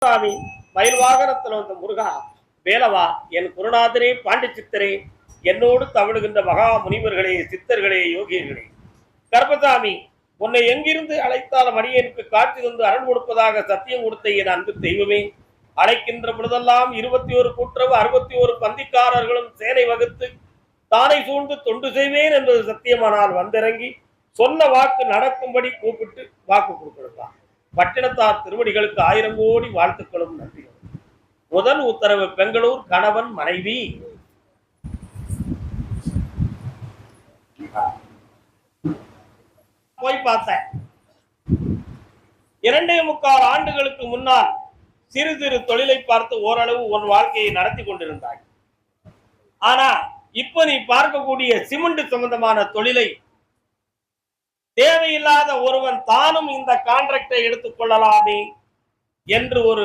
சாமி மயில் வாகனத்தில் வந்த முருகா, வேலவா, என் குருநாதரே, பாண்டி சித்தரே, என்னோடு தவழுகின்ற மகா முனிவர்களே, சித்தர்களே, யோகியர்களே, கருப்பசாமி, உன்னை எங்கிருந்து அழைத்தாலும் அடியனுக்கு காட்சி தந்து அருள் கொடுப்பதாக சத்தியம் கொடுத்த என் அன்பு தெய்வமே, அழைக்கின்ற பொழுதெல்லாம் 21 கூட்டுறவு 61 பந்திக்காரர்களும் சேனை வகுத்து தானை சூழ்ந்து தொண்டு செய்வேன் என்பது சத்தியமானால் வந்திறங்கி சொன்ன வாக்கு நடக்கும்படி கூப்பிட்டு வாக்கு கொடுத்திருந்தான். பட்டினத்தார் திருவடிகளுக்கு 1000 கோடி வாழ்த்துக்களும் நன்றிகளும். முதல் உத்தரவு பெங்களூர், கணவன் மனைவி. போய் பார்த்தேன். 2.25 ஆண்டுகளுக்கு முன்னால் சிறு சிறு தொழிலை பார்த்து ஓரளவு உன் வாழ்க்கையை நடத்தி கொண்டிருந்தாய். ஆனா இப்ப நீ பார்க்கக்கூடிய சிமெண்ட் சம்பந்தமான தொழிலை தேவையில்லாத ஒருவன் தானும் இந்த கான்ட்ராக்டை எடுத்துக் கொள்ளலாமே என்று ஒரு